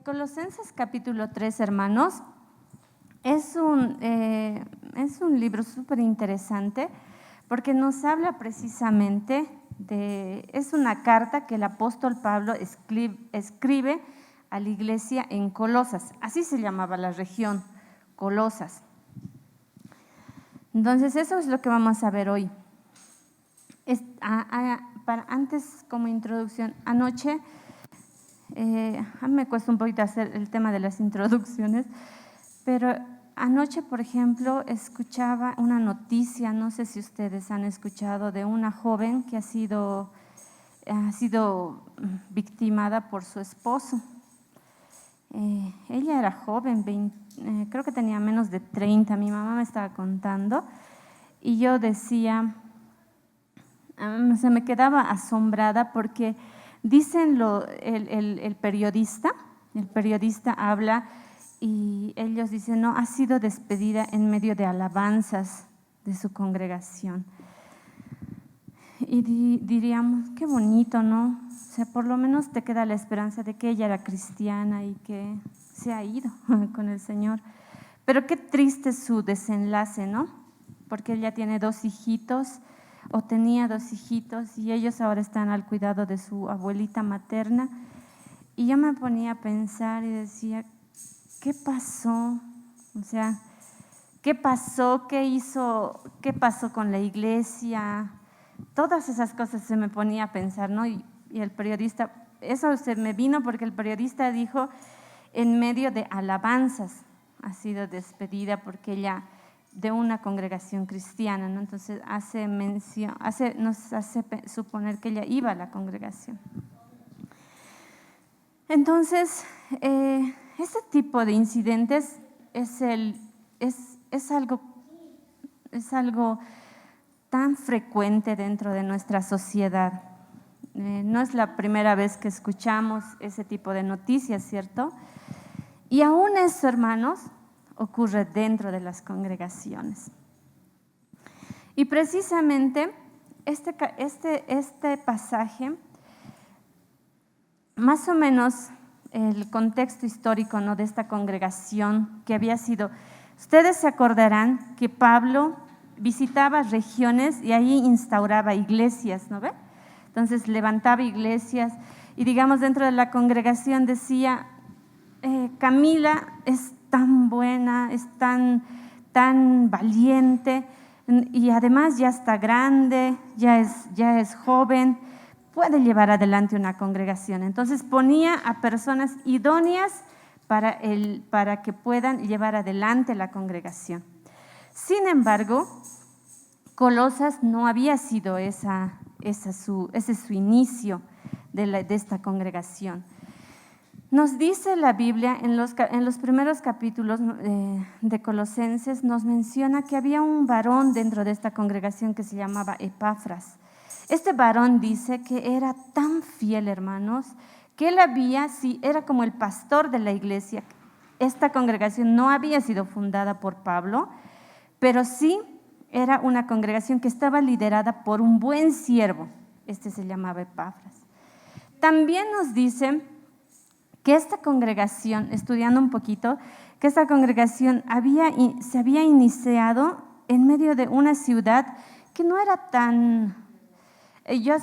Colosenses capítulo 3, hermanos, es un libro súper interesante porque nos habla precisamente es una carta que el apóstol Pablo escribe a la iglesia en Colosas, así se llamaba la región, Colosas. Entonces eso es lo que vamos a ver hoy. Antes, como introducción, anoche, a mí me cuesta un poquito hacer el tema de las introducciones, pero anoche, por ejemplo, escuchaba una noticia, no sé si ustedes han escuchado, de una joven que ha sido victimada por su esposo. Ella era joven, creo que tenía menos de 30, mi mamá me estaba contando, y yo decía, se me quedaba asombrada porque dicen el periodista habla y ellos dicen, no, ha sido despedida en medio de alabanzas de su congregación. Y diríamos, qué bonito, ¿no? O sea, por lo menos te queda la esperanza de que ella era cristiana y que se ha ido con el Señor. Pero qué triste su desenlace, ¿no? Porque ella tiene 2 hijitos, o tenía 2 hijitos, y ellos ahora están al cuidado de su abuelita materna. Y yo me ponía a pensar y decía, ¿qué pasó? O sea, ¿qué pasó? ¿Qué hizo? ¿Qué pasó con la iglesia? Todas esas cosas se me ponía a pensar, ¿no? Y el periodista, eso se me vino porque el periodista dijo, en medio de alabanzas ha sido despedida porque ella, de una congregación cristiana, ¿no? Entonces nos hace suponer que ella iba a la congregación. Entonces, este tipo de incidentes es algo tan frecuente dentro de nuestra sociedad. No es la primera vez que escuchamos ese tipo de noticias, ¿cierto? Y aún eso, hermanos, ocurre dentro de las congregaciones. Y precisamente este pasaje, más o menos el contexto histórico, ¿no?, de esta congregación que había sido, ustedes se acordarán que Pablo visitaba regiones y ahí instauraba iglesias, ¿no ve? Entonces levantaba iglesias y digamos dentro de la congregación decía, Camila es tan buena, es tan valiente y además ya está grande, ya es joven, puede llevar adelante una congregación. Entonces ponía a personas idóneas para que puedan llevar adelante la congregación. Sin embargo, Colosas no había sido ese su inicio de esta congregación. Nos dice la Biblia en los primeros capítulos de Colosenses, nos menciona que había un varón dentro de esta congregación que se llamaba Epafras. Este varón dice que era tan fiel, hermanos, que él era como el pastor de la iglesia. Esta congregación no había sido fundada por Pablo, pero sí era una congregación que estaba liderada por un buen siervo. Este se llamaba Epafras. También nos dice que esta congregación, estudiando un poquito, que esta congregación se había iniciado en medio de una ciudad que no era tan… Yo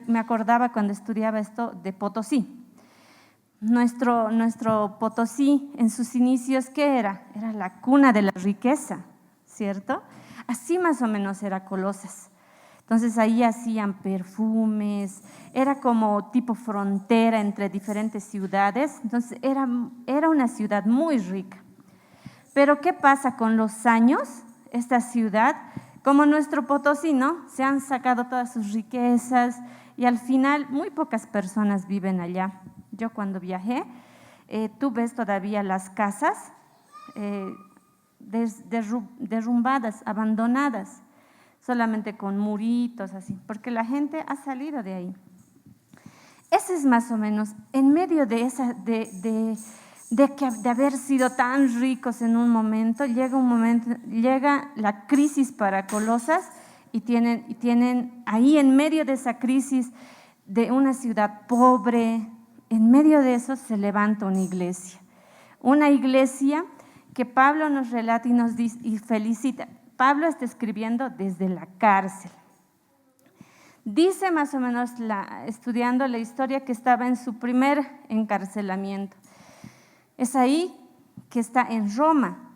me acordaba cuando estudiaba esto de Potosí. Nuestro Potosí en sus inicios, ¿qué era? Era la cuna de la riqueza, ¿cierto? Así más o menos era Colosas. Entonces ahí hacían perfumes, era como tipo frontera entre diferentes ciudades, entonces era una ciudad muy rica. Pero ¿qué pasa con los años? Esta ciudad, como nuestro Potosí, ¿no?, se han sacado todas sus riquezas y al final muy pocas personas viven allá. Yo cuando viajé, tú ves todavía las casas derrumbadas, abandonadas, solamente con muritos así, porque la gente ha salido de ahí. Ese es más o menos, en medio de haber sido tan ricos en un momento, llega la crisis para Colosas y tienen ahí en medio de esa crisis de una ciudad pobre, en medio de eso se levanta una iglesia que Pablo nos relata y nos dice y felicita. Pablo está escribiendo desde la cárcel. Dice más o menos, estudiando la historia, que estaba en su primer encarcelamiento. Es ahí que está en Roma.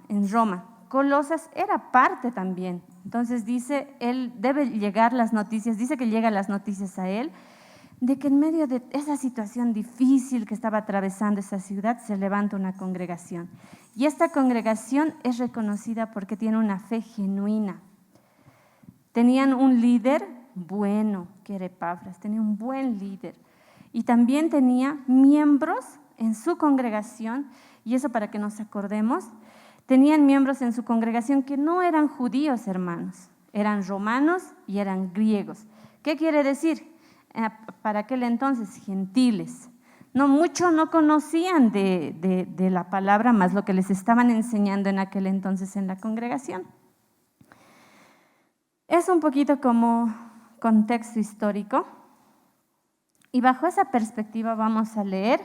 Colosas era parte también. Entonces dice, él debe llegar las noticias, dice que llegan las noticias a él, de que en medio de esa situación difícil que estaba atravesando esa ciudad, se levanta una congregación. Y esta congregación es reconocida porque tiene una fe genuina. Tenían un líder bueno, que era Epafras, tenía un buen líder. Y también tenía miembros en su congregación, y eso para que nos acordemos, tenían miembros en su congregación que no eran judíos, hermanos, eran romanos y eran griegos. ¿Qué quiere decir? Para aquel entonces, gentiles. Muchos no conocían de la palabra, más lo que les estaban enseñando en aquel entonces en la congregación. Es un poquito como contexto histórico, y bajo esa perspectiva vamos a leer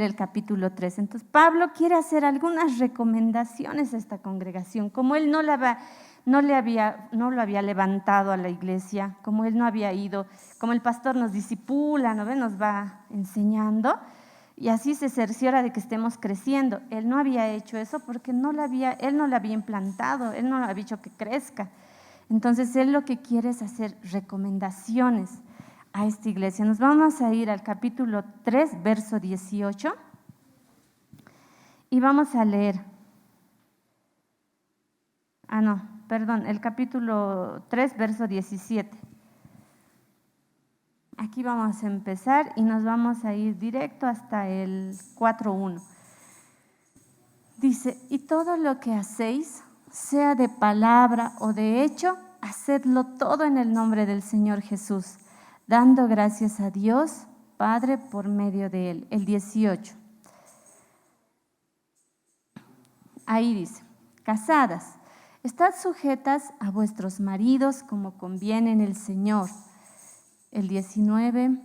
el capítulo 3. Entonces Pablo quiere hacer algunas recomendaciones a esta congregación, como él no lo había levantado a la iglesia, como él no había ido, como el pastor nos discipula, nos va enseñando, y así se cerciora de que estemos creciendo. Él no había hecho eso porque él no lo había implantado, él no lo había dicho que crezca. Entonces él lo que quiere es hacer recomendaciones a esta iglesia. Nos vamos a ir al capítulo 3, verso 18, y vamos a leer. El capítulo 3, verso 17. Aquí vamos a empezar y nos vamos a ir directo hasta el 4:1. Dice, y todo lo que hacéis, sea de palabra o de hecho, hacedlo todo en el nombre del Señor Jesús, dando gracias a Dios Padre por medio de Él. El 18. Ahí dice, casadas, estad sujetas a vuestros maridos como conviene en el Señor. El 19,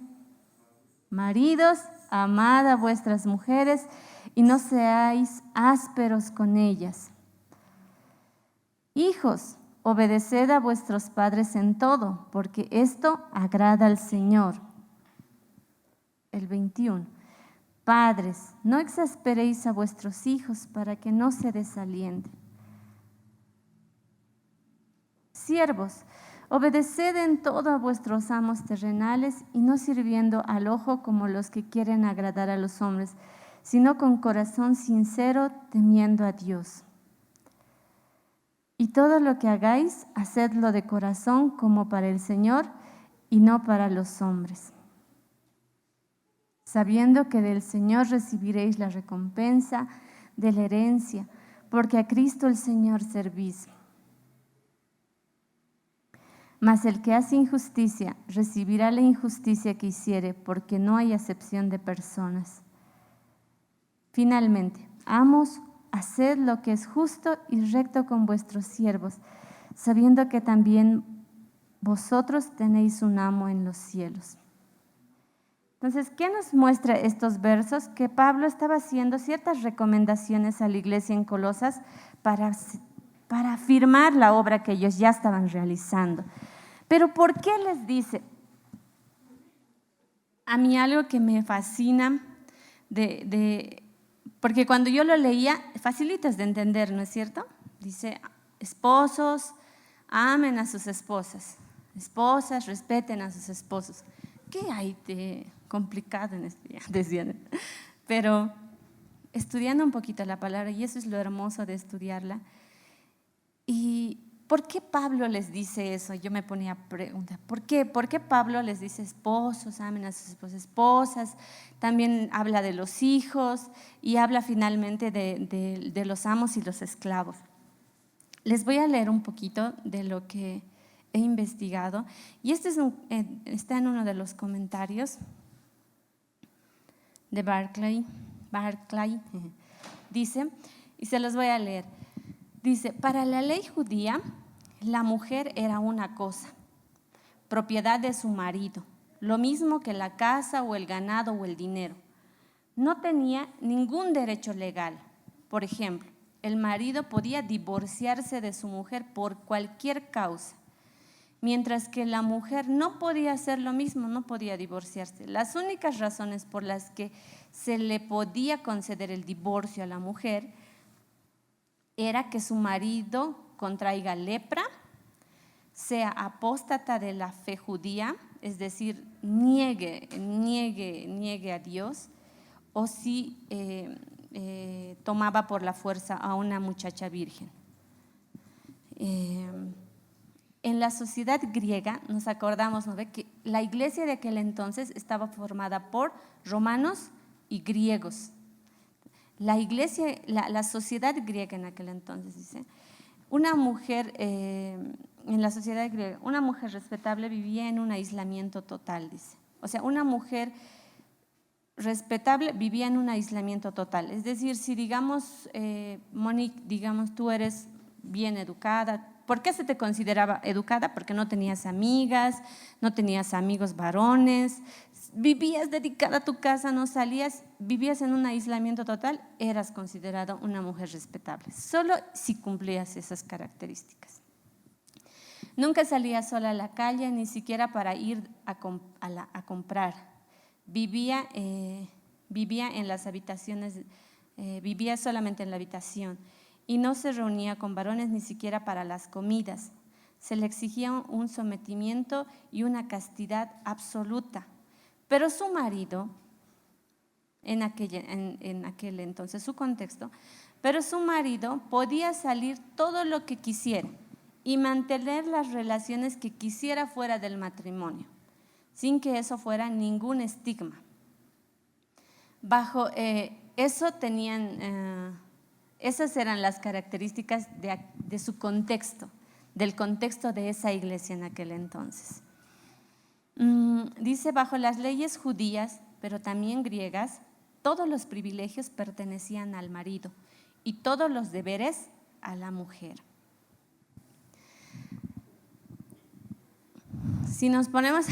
maridos, amad a vuestras mujeres y no seáis ásperos con ellas. Hijos, obedeced a vuestros padres en todo, porque esto agrada al Señor. El 21. Padres, no exasperéis a vuestros hijos para que no se desalienten. Siervos, obedeced en todo a vuestros amos terrenales y no sirviendo al ojo como los que quieren agradar a los hombres, sino con corazón sincero, temiendo a Dios. Y todo lo que hagáis, hacedlo de corazón como para el Señor y no para los hombres, sabiendo que del Señor recibiréis la recompensa de la herencia, porque a Cristo el Señor servís. Mas el que hace injusticia recibirá la injusticia que hiciere, porque no hay acepción de personas. Finalmente, amos, haced lo que es justo y recto con vuestros siervos, sabiendo que también vosotros tenéis un amo en los cielos. Entonces, ¿qué nos muestra estos versos? Que Pablo estaba haciendo ciertas recomendaciones a la iglesia en Colosas para afirmar la obra que ellos ya estaban realizando. Pero ¿por qué les dice? A mí algo que me fascina porque cuando yo lo leía, facilitas de entender, ¿no es cierto? Dice, esposos, amen a sus esposas. Esposas, respeten a sus esposos. ¿Qué hay de complicado en esto? Decían. Pero estudiando un poquito la palabra, y eso es lo hermoso de estudiarla. ¿Y por qué Pablo les dice eso? Yo me ponía a preguntar, ¿por qué? ¿Por qué Pablo les dice esposos, amen a sus esposas? También habla de los hijos y habla finalmente de los amos y los esclavos. Les voy a leer un poquito de lo que he investigado, y este está en uno de los comentarios de Barclay. Dice, y se los voy a leer, dice, para la ley judía, la mujer era una cosa, propiedad de su marido, lo mismo que la casa o el ganado o el dinero. No tenía ningún derecho legal. Por ejemplo, el marido podía divorciarse de su mujer por cualquier causa, mientras que la mujer no podía hacer lo mismo, no podía divorciarse. Las únicas razones por las que se le podía conceder el divorcio a la mujer era que su marido contraiga lepra, sea apóstata de la fe judía, es decir, niegue a Dios, o si tomaba por la fuerza a una muchacha virgen. En la sociedad griega, nos acordamos, ¿no?, que la iglesia de aquel entonces estaba formada por romanos y griegos. La iglesia, la sociedad griega en aquel entonces, dice, una mujer, en la sociedad griega, una mujer respetable vivía en un aislamiento total, dice. O sea, una mujer respetable vivía en un aislamiento total. Es decir, si digamos, Monique, digamos, tú eres bien educada, ¿por qué se te consideraba educada? Porque no tenías amigas, no tenías amigos varones, vivías dedicada a tu casa, no salías, vivías en un aislamiento total, eras considerada una mujer respetable, solo si cumplías esas características. Nunca salía sola a la calle, ni siquiera para ir a comprar. Vivía en las habitaciones, vivía solamente en la habitación y no se reunía con varones ni siquiera para las comidas. Se le exigía un sometimiento y una castidad absoluta. Pero su marido, en aquel entonces, su contexto, pero su marido podía salir todo lo que quisiera y mantener las relaciones que quisiera fuera del matrimonio, sin que eso fuera ningún estigma. Bajo eso tenían, esas eran las características de su contexto, del contexto de esa iglesia en aquel entonces. Dice, bajo las leyes judías, pero también griegas, todos los privilegios pertenecían al marido y todos los deberes a la mujer. Si nos ponemos,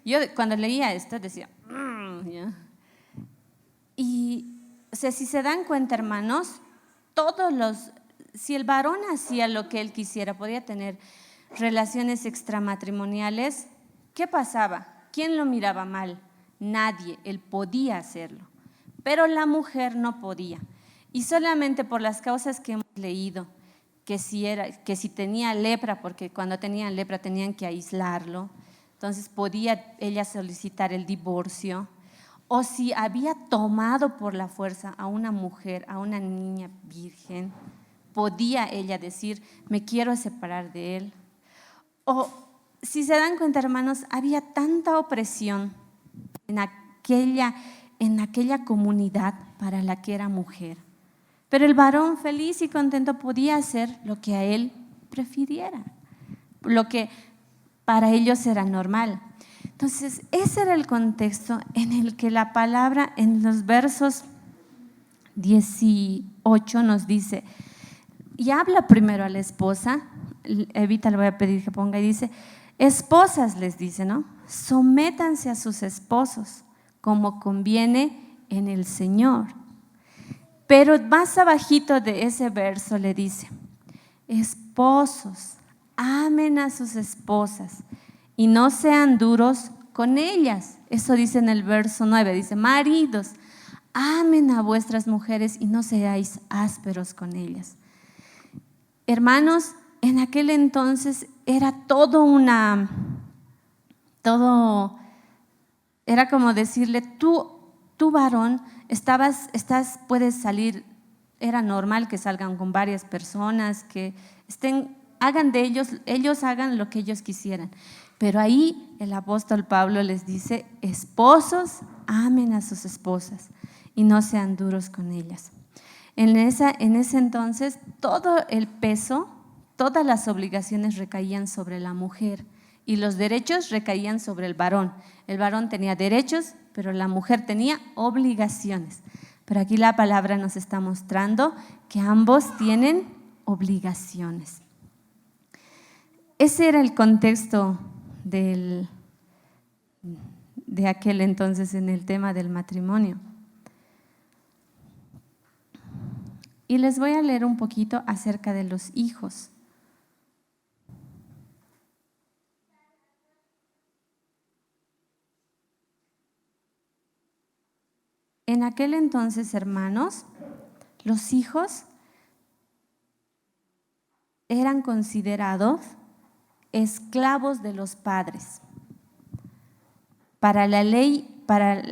yo cuando leía esto decía, ¿ya? Y o sea, si se dan cuenta, hermanos, si el varón hacía lo que él quisiera, podía tener relaciones extramatrimoniales, ¿qué pasaba? ¿Quién lo miraba mal? Nadie, él podía hacerlo, pero la mujer no podía. Y solamente por las causas que hemos leído, que si tenía lepra, porque cuando tenían lepra tenían que aislarlo, entonces podía ella solicitar el divorcio, o si había tomado por la fuerza a una mujer, a una niña virgen, podía ella decir, me quiero separar de él. O si se dan cuenta, hermanos, había tanta opresión en aquella comunidad para la que era mujer. Pero el varón feliz y contento podía hacer lo que a él prefiriera, lo que para ellos era normal. Entonces, ese era el contexto en el que la palabra en los versos 18 nos dice, y habla primero a la esposa, Evita le voy a pedir que ponga, y dice, esposas les dice, ¿no? Sométanse a sus esposos como conviene en el Señor. Pero más abajito de ese verso le dice, esposos, amen a sus esposas y no sean duros con ellas. Eso dice en el verso 9, dice, maridos, amen a vuestras mujeres y no seáis ásperos con ellas. Hermanos, en aquel entonces era era como decirle, tú varón, puedes salir, era normal que salgan con varias personas, que hagan de ellos hagan lo que ellos quisieran. Pero ahí el apóstol Pablo les dice, esposos, amen a sus esposas y no sean duros con ellas. En ese entonces, todo el peso, todas las obligaciones recaían sobre la mujer y los derechos recaían sobre el varón. El varón tenía derechos, pero la mujer tenía obligaciones. Pero aquí la palabra nos está mostrando que ambos tienen obligaciones. Ese era el contexto de aquel entonces en el tema del matrimonio. Y les voy a leer un poquito acerca de los hijos. En aquel entonces, hermanos, los hijos eran considerados esclavos de los padres. Para la ley, para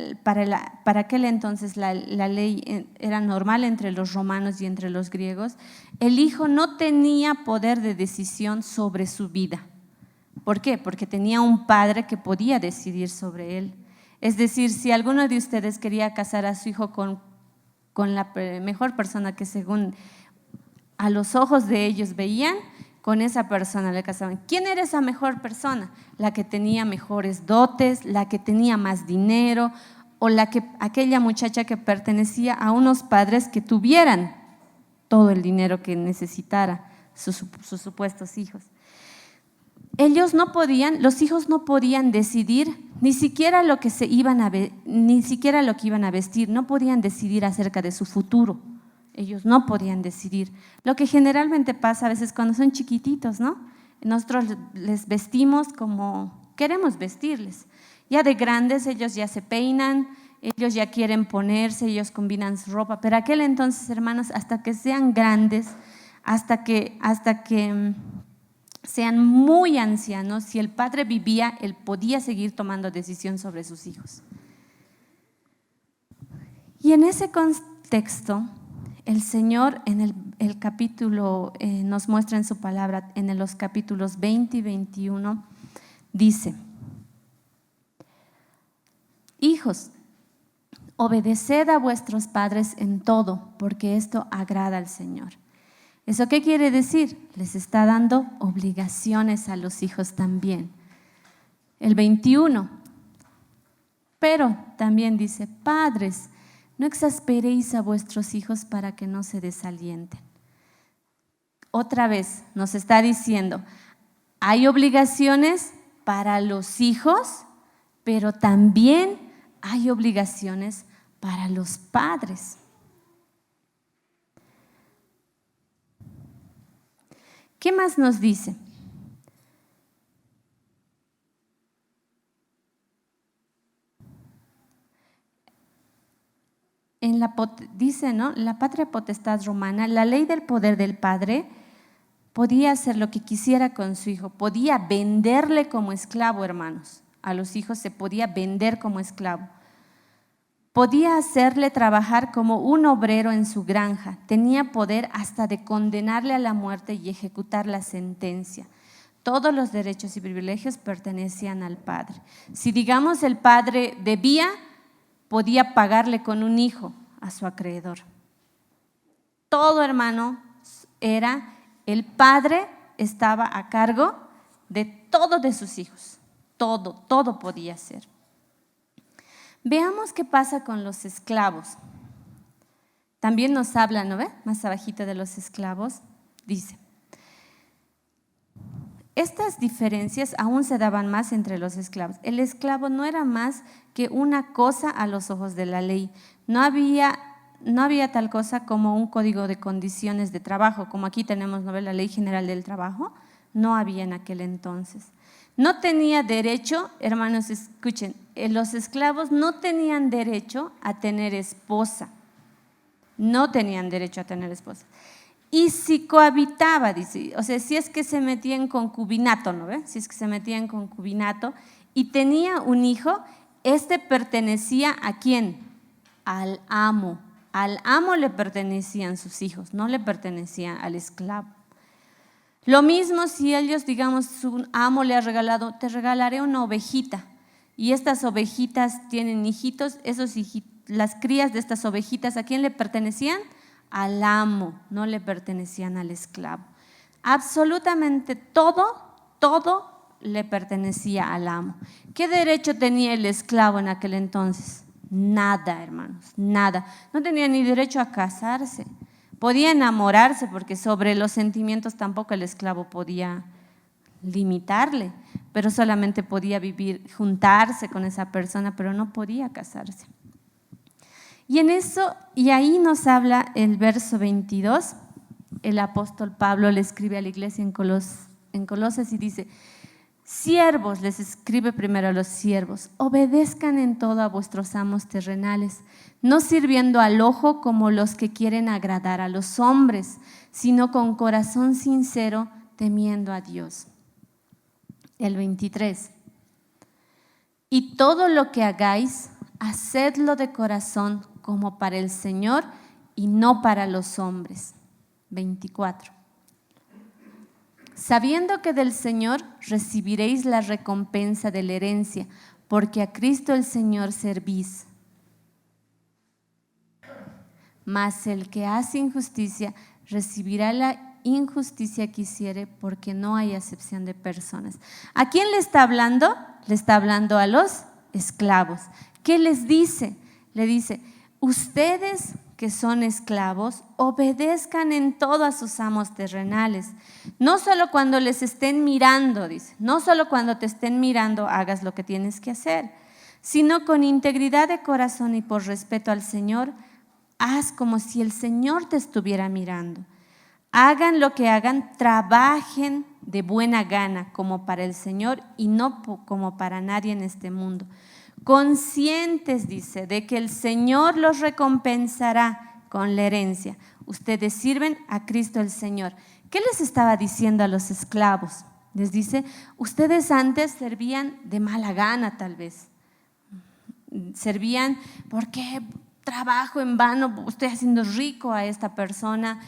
aquel entonces la ley era normal entre los romanos y entre los griegos. El hijo no tenía poder de decisión sobre su vida. ¿Por qué? Porque tenía un padre que podía decidir sobre él. Es decir, si alguno de ustedes quería casar a su hijo con la mejor persona que según a los ojos de ellos veían, con esa persona le casaban. ¿Quién era esa mejor persona? La que tenía mejores dotes, la que tenía más dinero, o aquella muchacha que pertenecía a unos padres que tuvieran todo el dinero que necesitara sus supuestos hijos. Los hijos no podían decidir ni siquiera lo que iban a vestir, no podían decidir acerca de su futuro. Ellos no podían decidir. Lo que generalmente pasa a veces cuando son chiquititos, ¿no? Nosotros les vestimos como queremos vestirles. Ya de grandes ellos ya se peinan, ellos ya quieren ponerse, ellos combinan su ropa. Pero aquel entonces, hermanos, hasta que sean grandes, hasta que sean muy ancianos, si el padre vivía, él podía seguir tomando decisión sobre sus hijos. Y en ese contexto, el Señor en el capítulo, nos muestra en su palabra, en los capítulos 20 y 21, dice: hijos, obedeced a vuestros padres en todo, porque esto agrada al Señor. ¿Eso qué quiere decir? Les está dando obligaciones a los hijos también. El 21, pero también dice: padres, no exasperéis a vuestros hijos para que no se desalienten. Otra vez nos está diciendo, hay obligaciones para los hijos, pero también hay obligaciones para los padres. ¿Qué más nos dice? Dice, ¿no? La patria potestad romana, la ley del poder del padre, podía hacer lo que quisiera con su hijo, podía venderle como esclavo, hermanos. A los hijos se podía vender como esclavo. Podía hacerle trabajar como un obrero en su granja, tenía poder hasta de condenarle a la muerte y ejecutar la sentencia. Todos los derechos y privilegios pertenecían al padre. Si digamos el padre debía, podía pagarle con un hijo a su acreedor. Todo, hermano, el padre estaba a cargo de todo de sus hijos. Todo podía ser. Veamos qué pasa con los esclavos. También nos habla, ¿no ve? Más abajito de los esclavos, dice: estas diferencias aún se daban más entre los esclavos. El esclavo no era más que una cosa a los ojos de la ley. No había tal cosa como un código de condiciones de trabajo, como aquí tenemos, ¿no ve? La Ley General del Trabajo. No había en aquel entonces. No tenía derecho, hermanos, escuchen, los esclavos no tenían derecho a tener esposa. No tenían derecho a tener esposa. Y si cohabitaba, dice, o sea, si es que se metía en concubinato, ¿no ve? Si es que se metía en concubinato y tenía un hijo, este pertenecía ¿a quién? Al amo. Al amo le pertenecían sus hijos, no le pertenecían al esclavo. Lo mismo si ellos, digamos, su amo le ha regalado, te regalaré una ovejita, y estas ovejitas tienen hijitos, las crías de estas ovejitas, ¿a quién le pertenecían? Al amo, no le pertenecían al esclavo. Absolutamente todo le pertenecía al amo. ¿Qué derecho tenía el esclavo en aquel entonces? Nada, hermanos, nada. No tenía ni derecho a casarse. Podía enamorarse porque sobre los sentimientos tampoco el esclavo podía limitarle, pero solamente podía juntarse con esa persona, pero no podía casarse. Y ahí nos habla el verso 22, el apóstol Pablo le escribe a la iglesia en Colosas y dice: siervos, les escribe primero a los siervos, obedezcan en todo a vuestros amos terrenales, no sirviendo al ojo como los que quieren agradar a los hombres, sino con corazón sincero, temiendo a Dios. El 23. Y todo lo que hagáis, hacedlo de corazón como para el Señor y no para los hombres. 24. Sabiendo que del Señor recibiréis la recompensa de la herencia, porque a Cristo el Señor servís. Mas el que hace injusticia recibirá la injusticia que hiciere, porque no hay acepción de personas. ¿A quién le está hablando? Le está hablando a los esclavos. ¿Qué les dice? Le dice: ustedes que son esclavos, obedezcan en todo a sus amos terrenales. No solo cuando les estén mirando, dice, no solo cuando te estén mirando hagas lo que tienes que hacer, sino con integridad de corazón y por respeto al Señor, haz como si el Señor te estuviera mirando. Hagan lo que hagan, trabajen de buena gana como para el Señor y no como para nadie en este mundo. Conscientes, dice, de que el Señor los recompensará con la herencia. Ustedes sirven a Cristo el Señor. ¿Qué les estaba diciendo a los esclavos? Les dice: ustedes antes servían de mala gana, tal vez. Servían porque trabajo en vano, estoy haciendo rico a esta persona,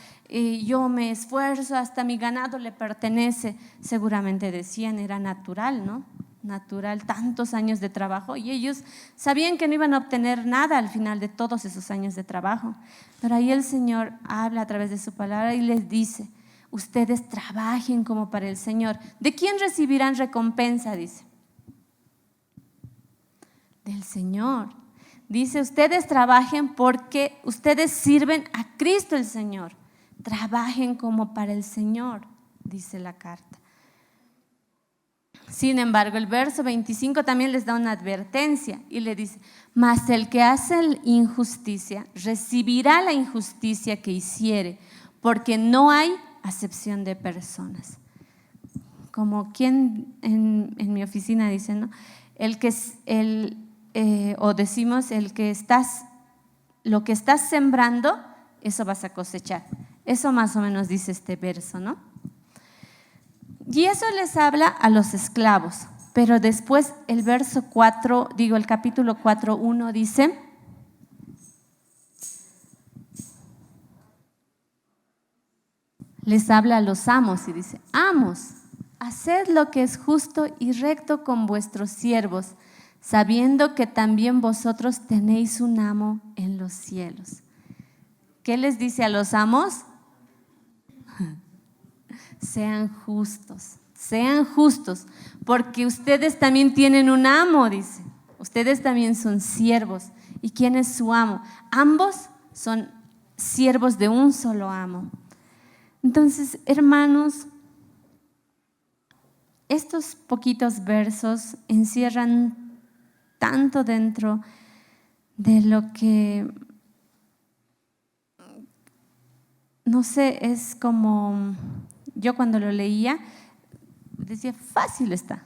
yo me esfuerzo, hasta mi ganado le pertenece. Seguramente decían, era natural, ¿no? Natural, tantos años de trabajo, y ellos sabían que no iban a obtener nada al final de todos esos años de trabajo. Pero ahí el Señor habla a través de su palabra y les dice: ustedes trabajen como para el Señor. ¿De quién recibirán recompensa? Dice. Del Señor. Dice: ustedes trabajen porque ustedes sirven a Cristo el Señor. Trabajen como para el Señor, dice la carta. Sin embargo, el verso 25 también les da una advertencia y le dice: mas el que hace injusticia recibirá la injusticia que hiciere, porque no hay acepción de personas. Como quien en mi oficina dice, ¿no? O decimos, lo que estás sembrando, eso vas a cosechar. Eso más o menos dice este verso, ¿no? Y eso les habla a los esclavos, pero después el capítulo 4:1 dice: les habla a los amos y dice: amos, haced lo que es justo y recto con vuestros siervos, sabiendo que también vosotros tenéis un amo en los cielos. ¿Qué les dice a los amos? Sean justos, porque ustedes también tienen un amo, dice. Ustedes también son siervos. ¿Y quién es su amo? Ambos son siervos de un solo amo. Entonces, hermanos, estos poquitos versos encierran tanto dentro de lo que, no sé, es como, yo cuando lo leía decía, fácil está,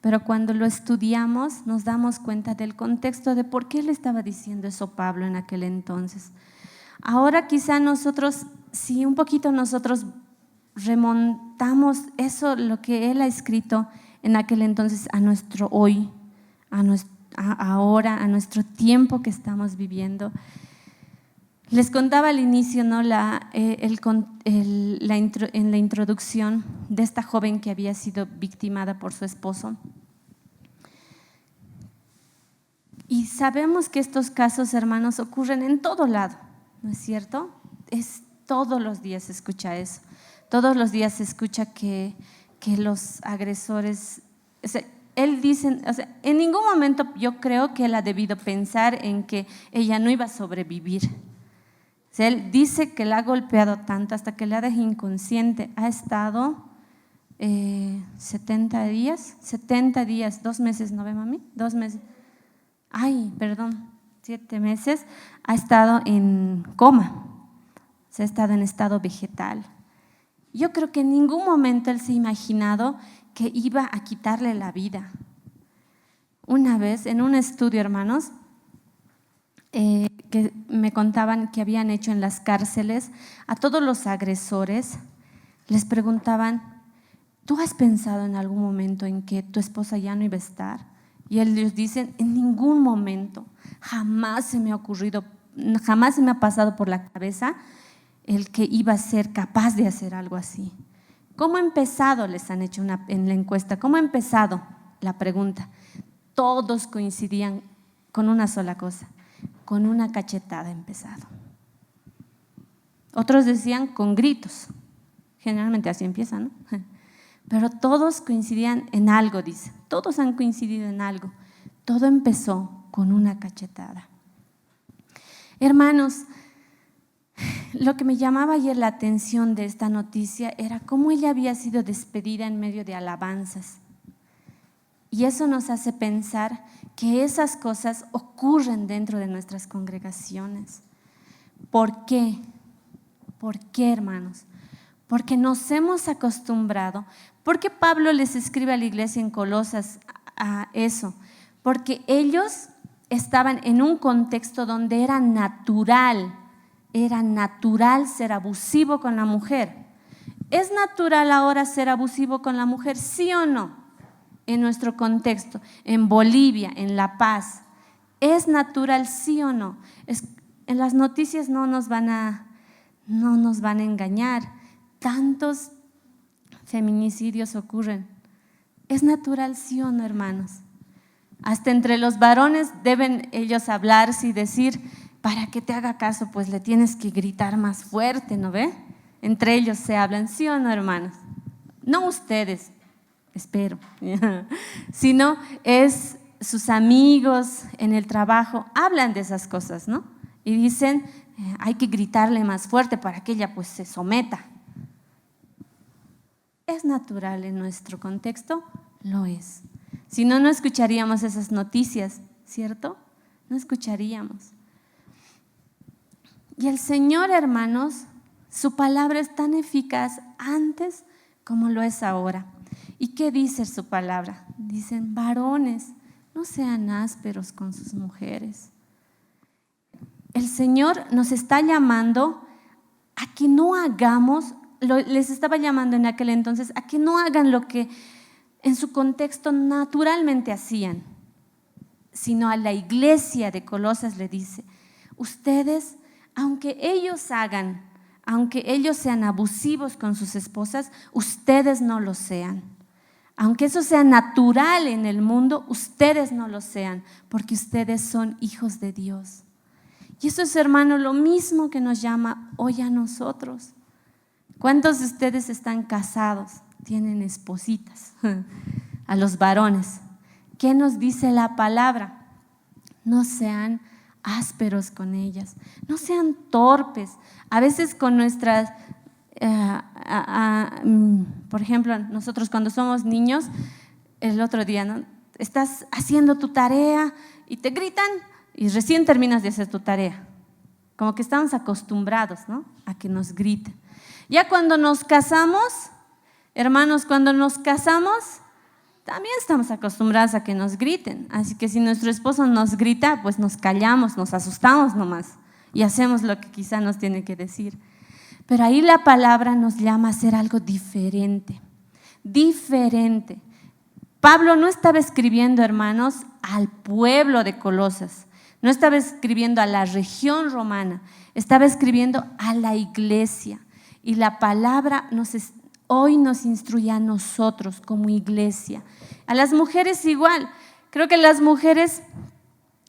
pero cuando lo estudiamos nos damos cuenta del contexto de por qué le estaba diciendo eso Pablo en aquel entonces. Ahora quizá nosotros, si un poquito nosotros remontamos eso, lo que él ha escrito en aquel entonces a nuestro hoy, ahora, a nuestro tiempo que estamos viviendo. Les contaba al inicio, ¿no? En la introducción de esta joven que había sido victimada por su esposo. Y sabemos que estos casos, hermanos, ocurren en todo lado, ¿no es cierto? Todos los días se escucha eso. Todos los días se escucha que los agresores… Él dice, en ningún momento yo creo que él ha debido pensar en que ella no iba a sobrevivir. Él dice que la ha golpeado tanto hasta que la deja inconsciente. Ha estado 70 días, 2 meses, ¿no ve, mami? 2 meses. 7 meses ha estado en coma, se ha estado en estado vegetal. Yo creo que en ningún momento él se ha imaginado que iba a quitarle la vida. Una vez, en un estudio, hermanos, que me contaban que habían hecho en las cárceles, a todos los agresores les preguntaban: ¿tú has pensado en algún momento en que tu esposa ya no iba a estar? Y ellos dicen: en ningún momento, jamás se me ha ocurrido, jamás se me ha pasado por la cabeza el que iba a ser capaz de hacer algo así. ¿Cómo ha empezado? Les han hecho en la encuesta. ¿Cómo ha empezado? La pregunta. Todos coincidían con una sola cosa: con una cachetada ha empezado. Otros decían con gritos. Generalmente así empieza, ¿no? Pero todos coincidían en algo, dice. Todos han coincidido en algo. Todo empezó con una cachetada. Hermanos, lo que me llamaba ayer la atención de esta noticia era cómo ella había sido despedida en medio de alabanzas. Y eso nos hace pensar que esas cosas ocurren dentro de nuestras congregaciones. ¿Por qué? ¿Por qué, hermanos? Porque nos hemos acostumbrado. ¿Por qué Pablo les escribe a la iglesia en Colosas a eso? Porque ellos estaban en un contexto donde era natural ser abusivo con la mujer. ¿Es natural ahora ser abusivo con la mujer? ¿Sí o no? En nuestro contexto, en Bolivia, en La Paz, ¿es natural, sí o no? En las noticias no nos van a engañar. Tantos feminicidios ocurren. ¿Es natural, sí o no, hermanos? Hasta entre los varones deben ellos hablarse y decir: para que te haga caso, pues le tienes que gritar más fuerte, ¿no ve? Entre ellos se hablan, ¿sí o no, hermanos? No ustedes, espero, sino es sus amigos en el trabajo, hablan de esas cosas, ¿no? Y dicen: hay que gritarle más fuerte para que ella pues se someta. ¿Es natural en nuestro contexto? Lo es. Si no, no escucharíamos esas noticias, ¿cierto? No escucharíamos. Y el Señor, hermanos, su palabra es tan eficaz antes como lo es ahora. ¿Y qué dice su palabra? Dicen: varones, no sean ásperos con sus mujeres. El Señor nos está llamando a que no hagamos, les estaba llamando en aquel entonces, a que no hagan lo que en su contexto naturalmente hacían, sino a la iglesia de Colosas le dice: ustedes, aunque ellos sean abusivos con sus esposas, ustedes no lo sean. Aunque eso sea natural en el mundo, ustedes no lo sean, porque ustedes son hijos de Dios. Y eso es, hermano, lo mismo que nos llama hoy a nosotros. ¿Cuántos de ustedes están casados? Tienen espositas, a los varones. ¿Qué nos dice la palabra? No sean ásperos con ellas, no sean torpes. A veces con nuestras, por ejemplo, nosotros cuando somos niños, el otro día, ¿no? Estás haciendo tu tarea y te gritan y recién terminas de hacer tu tarea. Como que estamos acostumbrados, ¿no?, a que nos griten. Ya cuando nos casamos, hermanos, cuando nos casamos, también estamos acostumbrados a que nos griten. Así que si nuestro esposo nos grita, pues nos callamos, nos asustamos nomás y hacemos lo que quizá nos tiene que decir. Pero ahí la palabra nos llama a hacer algo diferente, diferente. Pablo no estaba escribiendo, hermanos, al pueblo de Colosas, no estaba escribiendo a la región romana, estaba escribiendo a la iglesia. Y la palabra hoy nos instruye a nosotros como iglesia. A las mujeres igual. Creo que las mujeres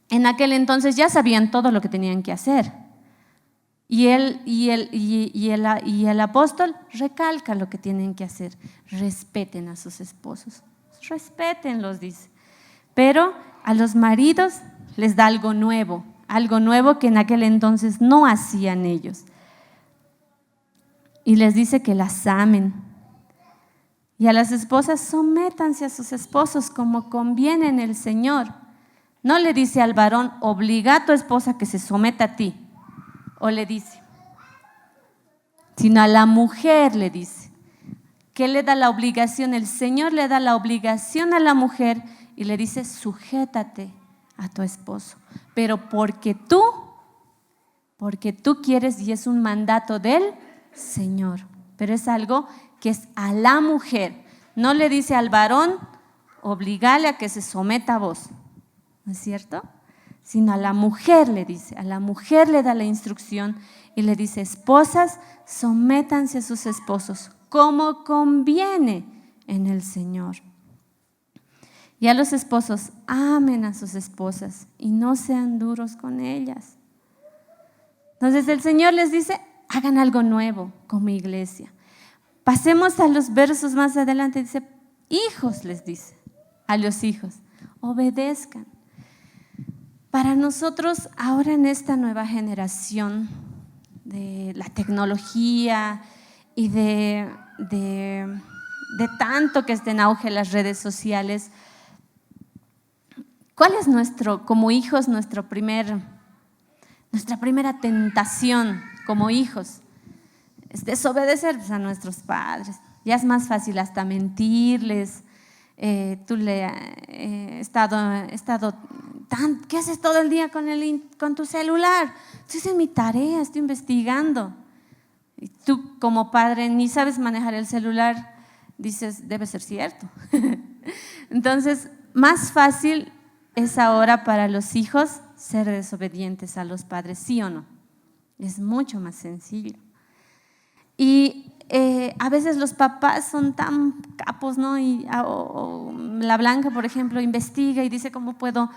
en aquel entonces ya sabían todo lo que tenían que hacer. Y el apóstol recalca lo que tienen que hacer. Respeten a sus esposos. Respétenlos, dice. Pero a los maridos les da algo nuevo que en aquel entonces no hacían ellos. Y les dice que las amen. Y a las esposas, sométanse a sus esposos como conviene en el Señor. No le dice al varón, obliga a tu esposa que se someta a ti. O le dice, sino a la mujer le dice. ¿Qué le da la obligación? El Señor le da la obligación a la mujer y le dice, sujétate a tu esposo. Pero porque tú quieres, y es un mandato del Señor. Pero es algo que es a la mujer. No le dice al varón, obligale a que se someta a vos. ¿No es cierto? Sino a la mujer le dice, a la mujer le da la instrucción y le dice, esposas, sométanse a sus esposos como conviene en el Señor. Y a los esposos, amen a sus esposas y no sean duros con ellas. Entonces el Señor les dice, hagan algo nuevo como iglesia. Pasemos a los versos más adelante, dice, hijos les dice, a los hijos, obedezcan. Para nosotros ahora en esta nueva generación de la tecnología y de tanto que está en auge las redes sociales, ¿cuál es como hijos, nuestra primera tentación como hijos? Es desobedecer a nuestros padres. Ya es más fácil hasta mentirles. ¿Qué haces todo el día con tu celular? Estoy en mi tarea, estoy investigando. Y tú como padre ni sabes manejar el celular, dices, debe ser cierto. Entonces, más fácil es ahora para los hijos ser desobedientes a los padres, ¿sí o no? Es mucho más sencillo. Y a veces los papás son tan capos, ¿no? O la Blanca, por ejemplo, investiga y dice cómo puedo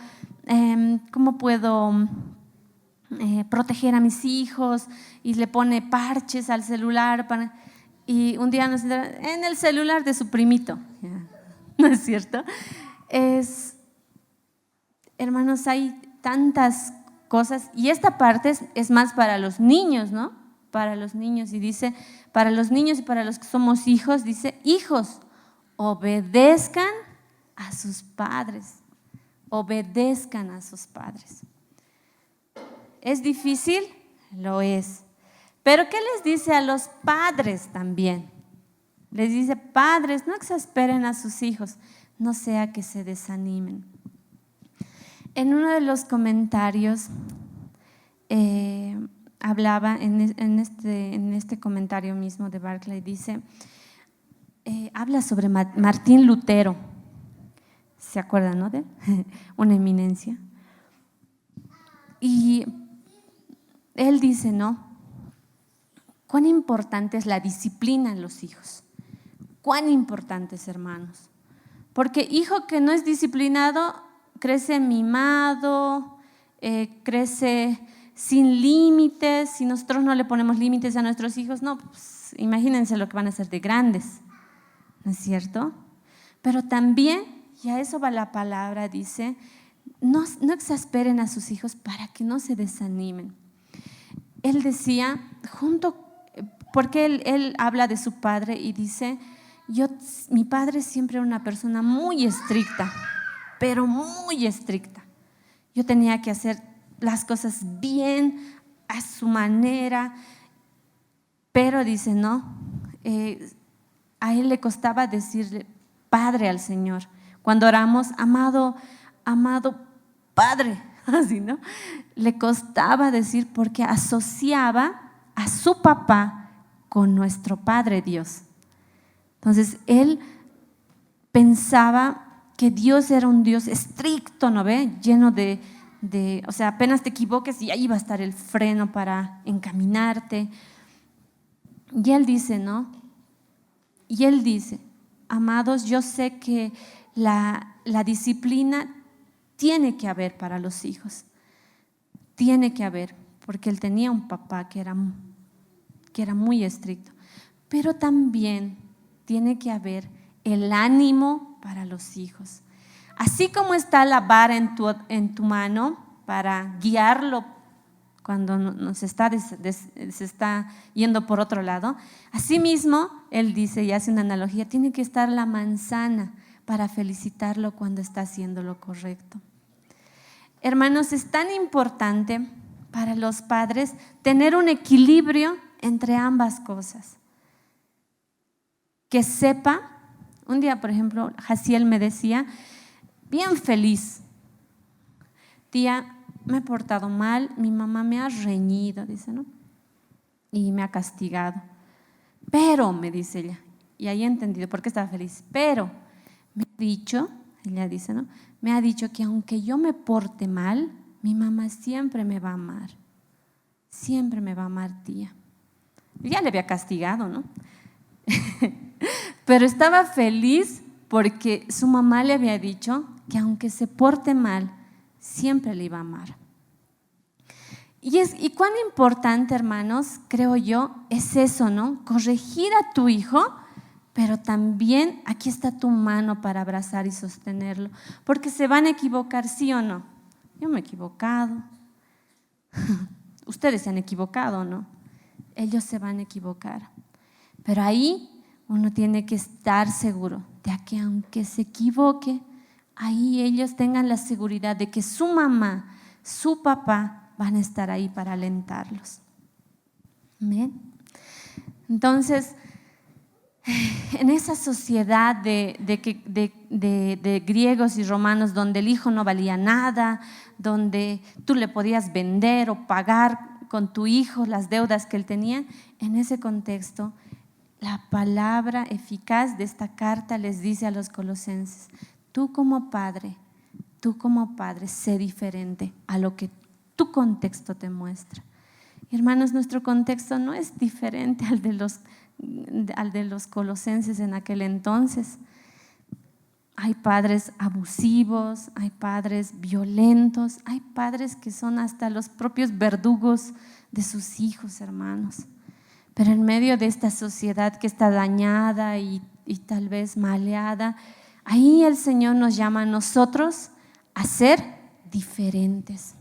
proteger a mis hijos, y le pone parches al celular y un día nos dice, en el celular de su primito. ¿No es cierto? Hermanos, hay tantas cosas, y esta parte es más para los niños, ¿no? Para los niños, y dice, para los niños y para los que somos hijos, dice, hijos, obedezcan a sus padres, obedezcan a sus padres. ¿Es difícil? Lo es. Pero ¿qué les dice a los padres también? Les dice, padres, no exasperen a sus hijos, no sea que se desanimen. En uno de los comentarios hablaba, en este comentario mismo de Barclay, dice, habla sobre Martín Lutero. ¿Se acuerdan, no? De una eminencia. Y él dice, ¿no? Cuán importante es la disciplina en los hijos. Cuán importante es, hermanos. Porque hijo que no es disciplinado crece mimado, crece sin límites. Si nosotros no le ponemos límites a nuestros hijos, no, pues imagínense lo que van a hacer de grandes, ¿no es cierto? Pero también, y a eso va la palabra, dice, no exasperen a sus hijos para que no se desanimen. Él decía, porque él habla de su padre y dice, mi padre siempre era una persona muy estricta, pero muy estricta. Yo tenía que hacer las cosas bien, a su manera, pero dice, no, a él le costaba decirle Padre al Señor. Cuando oramos, amado Padre, así, ¿no? Le costaba decir porque asociaba a su papá con nuestro Padre Dios. Entonces, él pensaba que Dios era un Dios estricto, ¿no ve? Lleno o sea, apenas te equivoques y ahí va a estar el freno para encaminarte. Y él dice, ¿no? Y él dice, amados, yo sé que la disciplina tiene que haber para los hijos. Tiene que haber, porque él tenía un papá que era muy estricto. Pero también tiene que haber el ánimo para los hijos. Así como está la vara en tu mano para guiarlo cuando se está yendo por otro lado. Asimismo, él dice y hace una analogía, tiene que estar la manzana para felicitarlo cuando está haciendo lo correcto. Hermanos, es tan importante para los padres tener un equilibrio entre ambas cosas. Que sepa, un día, por ejemplo, Jaciel me decía, bien feliz, tía, me he portado mal, mi mamá me ha reñido, dice, ¿no? Y me ha castigado. Pero, me dice ella, y ahí he entendido por qué estaba feliz, pero me ha dicho, ella dice, ¿no? Me ha dicho que aunque yo me porte mal, mi mamá siempre me va a amar. Siempre me va a amar, tía. Yo ya le había castigado, ¿no? Pero estaba feliz porque su mamá le había dicho que aunque se porte mal, siempre le iba a amar. Y cuán importante, hermanos, creo yo, es eso, ¿no? Corregir a tu hijo, pero también aquí está tu mano para abrazar y sostenerlo, porque se van a equivocar, ¿sí o no? Yo me he equivocado. Ustedes se han equivocado, ¿no? Ellos se van a equivocar. Pero ahí uno tiene que estar seguro de que aunque se equivoque, ahí ellos tengan la seguridad de que su mamá, su papá van a estar ahí para alentarlos. ¿Amén? Entonces, en esa sociedad de griegos y romanos donde el hijo no valía nada, donde tú le podías vender o pagar con tu hijo las deudas que él tenía, en ese contexto, la palabra eficaz de esta carta les dice a los colosenses, tú como padre, sé diferente a lo que tu contexto te muestra. Y hermanos, nuestro contexto no es diferente al de los colosenses en aquel entonces. Hay padres abusivos, hay padres violentos, hay padres que son hasta los propios verdugos de sus hijos, hermanos. Pero en medio de esta sociedad que está dañada y tal vez maleada, ahí el Señor nos llama a nosotros a ser diferentes,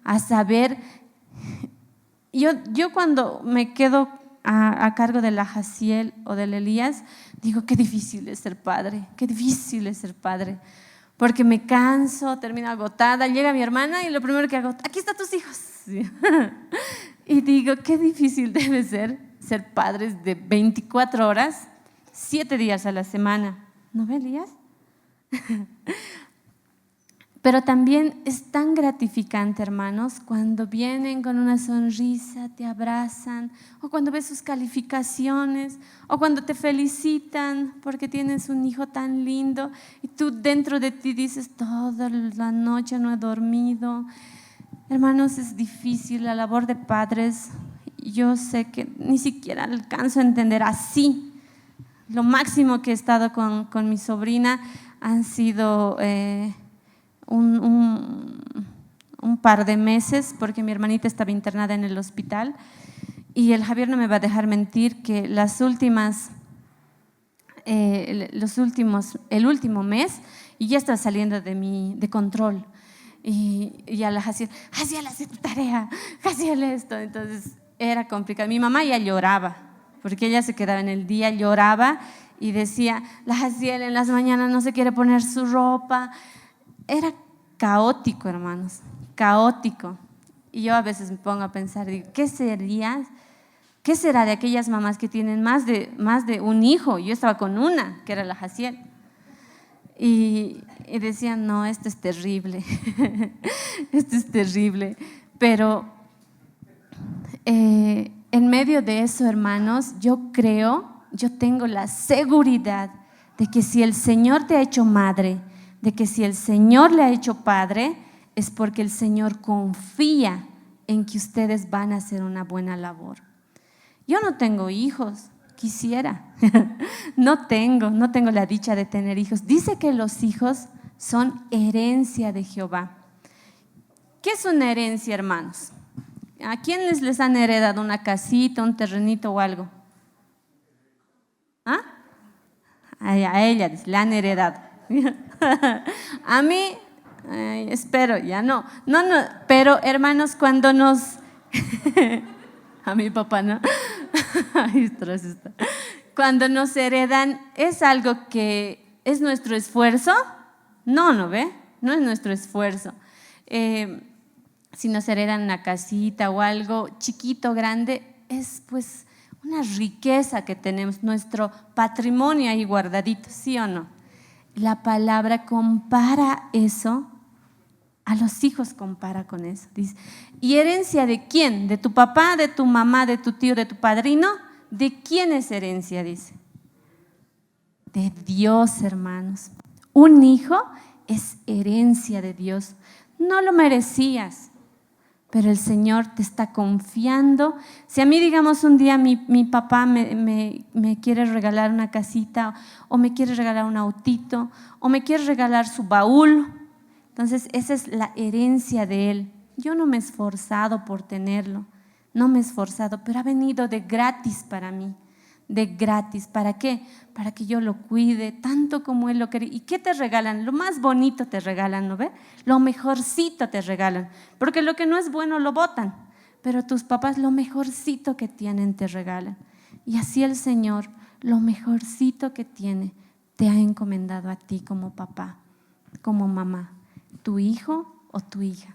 a saber. Yo cuando me quedo a cargo de la Jaciel o del Elías, digo, qué difícil es ser padre, porque me canso, termino agotada, llega mi hermana y lo primero que hago, aquí están tus hijos. Y digo, qué difícil debe ser padres de 24 horas, 7 días a la semana. ¿No ve, Elías? Pero también es tan gratificante, hermanos, cuando vienen con una sonrisa, te abrazan, o cuando ves sus calificaciones, o cuando te felicitan porque tienes un hijo tan lindo y tú dentro de ti dices, toda la noche no he dormido. Hermanos, es difícil la labor de padres. Yo sé que ni siquiera alcanzo a entender así. Lo máximo que he estado con mi sobrina han sido un par de meses, porque mi hermanita estaba internada en el hospital, y el Javier no me va a dejar mentir que el último mes, y ya estaba saliendo de control. Y a la Jaciel, haz tu tarea, Jaciel esto. Entonces era complicado. Mi mamá ya lloraba, porque ella se quedaba en el día, lloraba y decía, la Jaciel en las mañanas no se quiere poner su ropa. Era caótico, hermanos, caótico. Y yo a veces me pongo a pensar, digo, ¿qué será de aquellas mamás que tienen más de un hijo? Yo estaba con una, que era la Jaciel. Y decían, no, esto es terrible, esto es terrible. Pero en medio de eso, hermanos, yo tengo la seguridad de que si el Señor te ha hecho madre, de que si el Señor le ha hecho padre, es porque el Señor confía en que ustedes van a hacer una buena labor. Yo no tengo hijos, quisiera. No tengo la dicha de tener hijos. Dice que los hijos son herencia de Jehová. ¿Qué es una herencia, hermanos? ¿A quiénes les han heredado una casita, un terrenito o algo? ¿Ah? A ella le han heredado. A mí espero, ya no. No, pero hermanos, cuando nos… A mi papá, ¿no? Está. Cuando nos heredan, ¿es algo que es nuestro esfuerzo? No ve, no es nuestro esfuerzo. Si nos heredan una casita o algo chiquito, grande, es pues una riqueza que tenemos, nuestro patrimonio ahí guardadito, ¿sí o no? La palabra compara eso, a los hijos compara con eso. Dice, ¿y herencia de quién? ¿De tu papá, de tu mamá, de tu tío, de tu padrino? ¿De quién es herencia? Dice. De Dios, hermanos. Un hijo es herencia de Dios. No lo merecías, pero el Señor te está confiando. Si a mí, digamos, un día mi papá me quiere regalar una casita, o me quiere regalar un autito, o me quiere regalar su baúl, entonces esa es la herencia de Él. Yo no me he esforzado por tenerlo, no me he esforzado, pero ha venido de gratis para mí. De gratis. ¿Para qué? Para que yo lo cuide tanto como Él lo quiere. ¿Y qué te regalan? Lo más bonito te regalan, ¿no ve? Lo mejorcito te regalan, porque lo que no es bueno lo botan, pero tus papás lo mejorcito que tienen te regalan. Y así el Señor, lo mejorcito que tiene, te ha encomendado a ti como papá, como mamá, tu hijo o tu hija.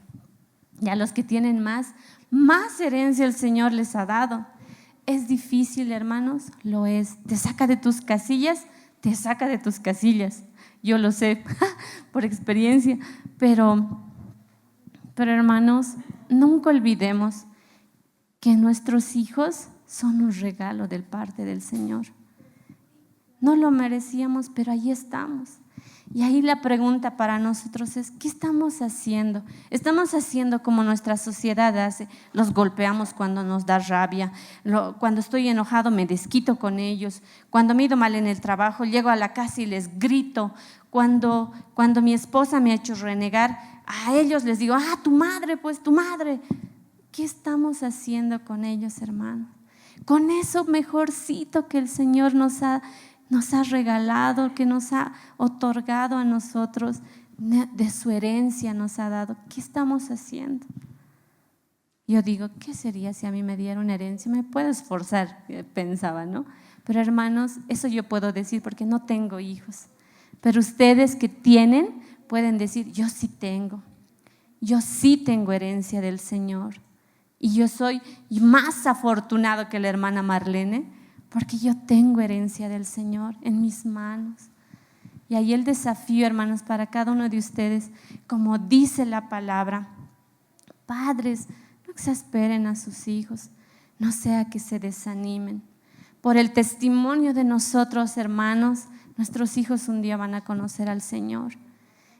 Y a los que tienen más herencia el Señor les ha dado. ¿Es difícil, hermanos? Lo es. ¿Te saca de tus casillas? Te saca de tus casillas. Yo lo sé por experiencia. Pero hermanos, nunca olvidemos que nuestros hijos son un regalo de parte del Señor. No lo merecíamos, pero ahí estamos. Y ahí la pregunta para nosotros es, ¿qué estamos haciendo? ¿Estamos haciendo como nuestra sociedad hace? Los golpeamos cuando nos da rabia, cuando estoy enojado me desquito con ellos, cuando me he ido mal en el trabajo, llego a la casa y les grito, cuando mi esposa me ha hecho renegar, a ellos les digo, tu madre, pues tu madre. ¿Qué estamos haciendo con ellos, hermanos? Con eso mejorcito que el Señor nos ha regalado, que nos ha otorgado a nosotros, de su herencia nos ha dado. ¿Qué estamos haciendo? Yo digo, ¿qué sería si a mí me diera una herencia? Me puedo esforzar, pensaba, ¿no? Pero hermanos, eso yo puedo decir porque no tengo hijos. Pero ustedes que tienen, pueden decir, yo sí tengo herencia del Señor. Y yo soy más afortunado que la hermana Marlene, porque yo tengo herencia del Señor en mis manos. Y ahí el desafío, hermanos, para cada uno de ustedes, como dice la palabra, padres, no exasperen a sus hijos, no sea que se desanimen. Por el testimonio de nosotros, hermanos, nuestros hijos un día van a conocer al Señor.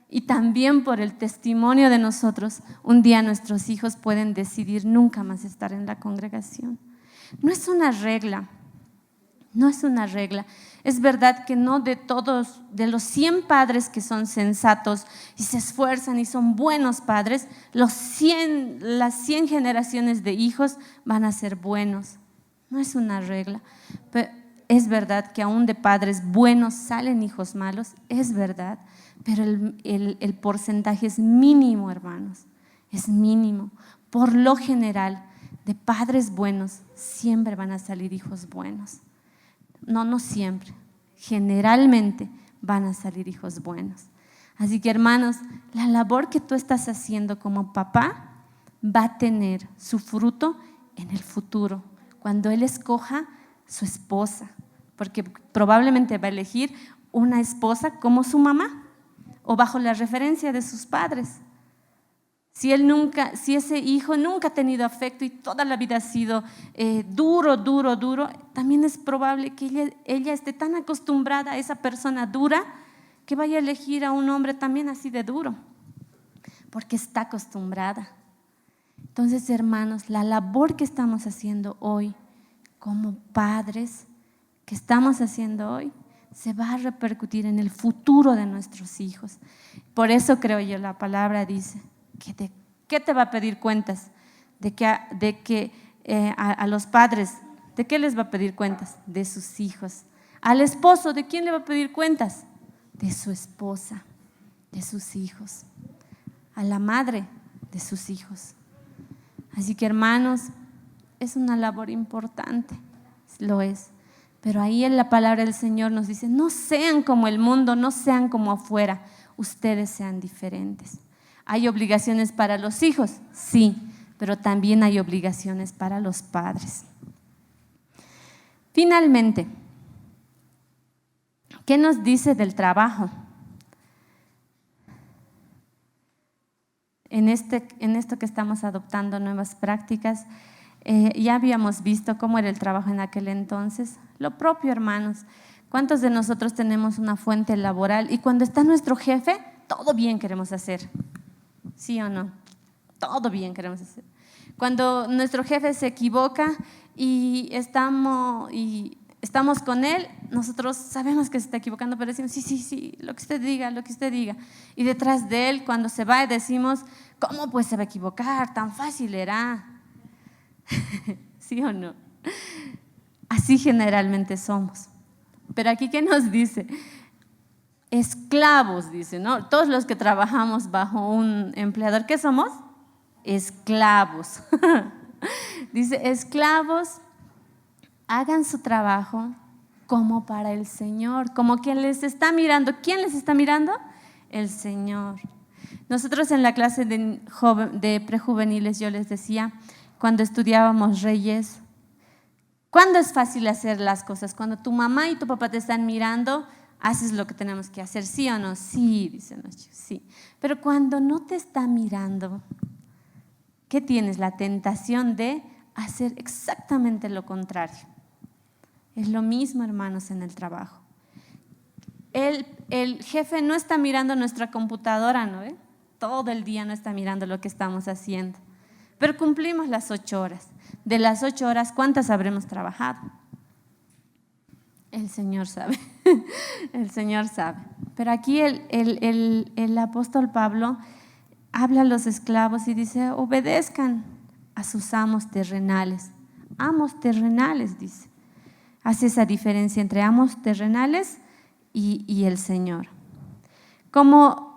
Y también por el testimonio de nosotros, un día nuestros hijos pueden decidir nunca más estar en la congregación. No es una regla. No es una regla. Es verdad que no de todos, de los 100 padres que son sensatos y se esfuerzan y son buenos padres, las 100 generaciones de hijos van a ser buenos. No es una regla. Pero es verdad que aún de padres buenos salen hijos malos, es verdad, pero el porcentaje es mínimo, hermanos, es mínimo. Por lo general, de padres buenos siempre van a salir hijos buenos. No siempre, generalmente van a salir hijos buenos. Así que, hermanos, la labor que tú estás haciendo como papá va a tener su fruto en el futuro, cuando él escoja su esposa, porque probablemente va a elegir una esposa como su mamá o bajo la referencia de sus padres. Si ese hijo nunca ha tenido afecto y toda la vida ha sido duro, también es probable que ella esté tan acostumbrada a esa persona dura que vaya a elegir a un hombre también así de duro, porque está acostumbrada. Entonces, hermanos, la labor que estamos haciendo hoy como padres, que estamos haciendo hoy, se va a repercutir en el futuro de nuestros hijos. Por eso creo yo, la palabra dice, ¿de qué te va a pedir cuentas? A los padres, ¿de qué les va a pedir cuentas? De sus hijos. Al esposo, ¿de quién le va a pedir cuentas? De su esposa, de sus hijos. a la madre de sus hijos. Así que, hermanos, es una labor importante, lo es. Pero ahí en la palabra del Señor nos dice, no sean como el mundo, no sean como afuera, ustedes sean diferentes. ¿Hay obligaciones para los hijos? Sí, pero también hay obligaciones para los padres. Finalmente, ¿qué nos dice del trabajo? En esto que estamos adoptando nuevas prácticas, ya habíamos visto cómo era el trabajo en aquel entonces. Lo propio, hermanos. ¿Cuántos de nosotros tenemos una fuente laboral y cuando está nuestro jefe, todo bien queremos hacer? ¿Sí o no? Todo bien queremos hacer. Cuando nuestro jefe se equivoca y estamos con él, nosotros sabemos que se está equivocando, pero decimos, sí, lo que usted diga, lo que usted diga. Y detrás de él, cuando se va, decimos, ¿cómo pues se va a equivocar? Tan fácil era. ¿Sí o no? Así generalmente somos. Pero aquí, ¿qué nos dice? Esclavos, dice, ¿no? Todos los que trabajamos bajo un empleador, ¿qué somos? Esclavos. Dice, esclavos, hagan su trabajo como para el Señor, como quien les está mirando. ¿Quién les está mirando? El Señor. Nosotros en la clase de prejuveniles yo les decía, cuando estudiábamos Reyes, ¿cuándo es fácil hacer las cosas? Cuando tu mamá y tu papá te están mirando, haces lo que tenemos que hacer, ¿sí o no? Sí, dicen los chicos, sí. Pero cuando no te está mirando, ¿qué tienes? La tentación de hacer exactamente lo contrario. Es lo mismo, hermanos, en el trabajo. El jefe no está mirando nuestra computadora, ¿no? Todo el día no está mirando lo que estamos haciendo. Pero cumplimos las 8 horas. De las 8 horas, ¿cuántas habremos trabajado? El Señor sabe. El Señor sabe. Pero aquí el apóstol Pablo habla a los esclavos y dice, obedezcan a sus amos terrenales. Amos terrenales, dice. Hace esa diferencia entre amos terrenales y el Señor. Como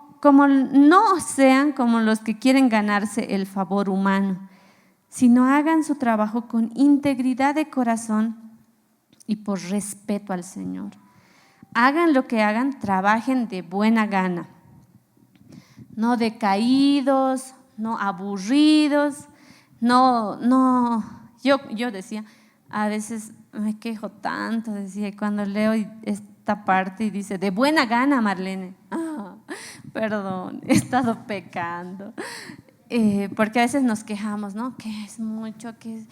no sean como los que quieren ganarse el favor humano, sino hagan su trabajo con integridad de corazón y por respeto al Señor. Hagan lo que hagan, trabajen de buena gana, no decaídos, no aburridos, yo decía, a veces me quejo tanto, decía, y cuando leo esta parte y dice, de buena gana, Marlene, perdón, he estado pecando, porque a veces nos quejamos, ¿no? Que es mucho, que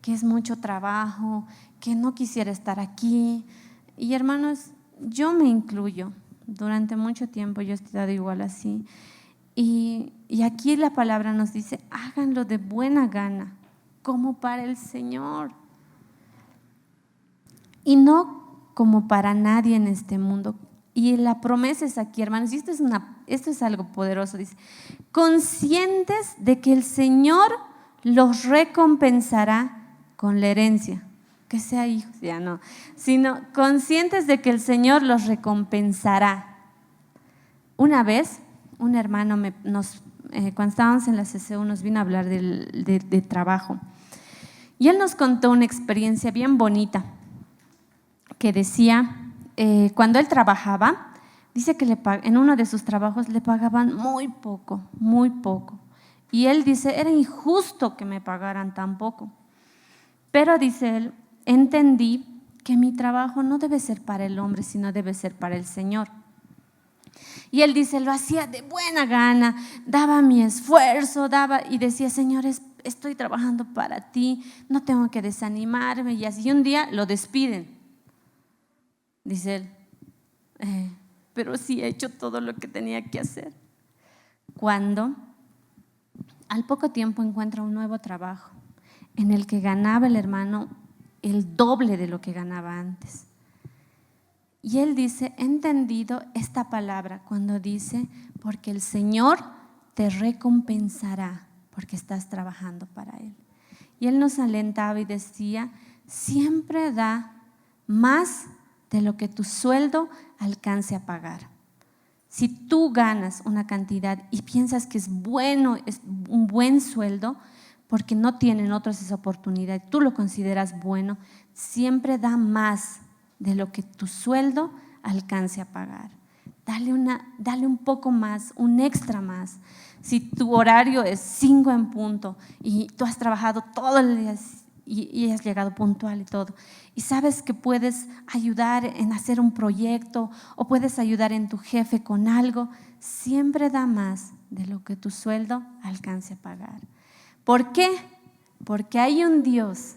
es mucho trabajo, que no quisiera estar aquí. Y hermanos, yo me incluyo, durante mucho tiempo yo he estado igual así. Y aquí la palabra nos dice, háganlo de buena gana, como para el Señor. Y no como para nadie en este mundo. Y la promesa es aquí, hermanos, y esto es algo poderoso, dice, conscientes de que el Señor los recompensará con la herencia, que sea hijos, ya no, sino conscientes de que el Señor los recompensará. Una vez, un hermano cuando estábamos en la CCU nos vino a hablar de trabajo y él nos contó una experiencia bien bonita que decía, cuando él trabajaba, dice que en uno de sus trabajos le pagaban muy poco, y él dice, era injusto que me pagaran tan poco, pero dice él, entendí que mi trabajo no debe ser para el hombre, sino debe ser para el Señor. Y él dice, lo hacía de buena gana, daba mi esfuerzo, y decía, Señor, estoy trabajando para ti, no tengo que desanimarme. Y así un día lo despiden. Dice él, pero sí he hecho todo lo que tenía que hacer. Cuando al poco tiempo encuentra un nuevo trabajo en el que ganaba el hermano el doble de lo que ganaba antes. Y él dice, he entendido esta palabra cuando dice, porque el Señor te recompensará porque estás trabajando para Él. Y él nos alentaba y decía, siempre da más de lo que tu sueldo alcance a pagar. Si tú ganas una cantidad y piensas que es bueno, es un buen sueldo, porque no tienen otros esa oportunidad, tú lo consideras bueno, siempre da más de lo que tu sueldo alcance a pagar. Dale un poco más, un extra más. Si tu horario es 5 en punto y tú has trabajado todo el día y has llegado puntual y todo, y sabes que puedes ayudar en hacer un proyecto o puedes ayudar en tu jefe con algo, siempre da más de lo que tu sueldo alcance a pagar. ¿Por qué? Porque hay un Dios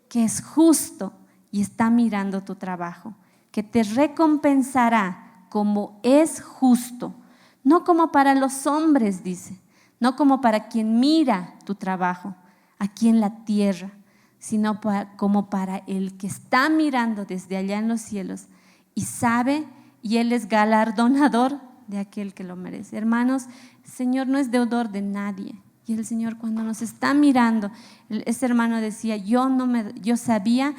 que es justo y está mirando tu trabajo, que te recompensará como es justo, no como para los hombres, dice, no como para quien mira tu trabajo aquí en la tierra, sino como para el que está mirando desde allá en los cielos y sabe, y Él es galardonador de aquel que lo merece. Hermanos, el Señor no es deudor de nadie. Y el Señor, cuando nos está mirando, ese hermano decía, yo sabía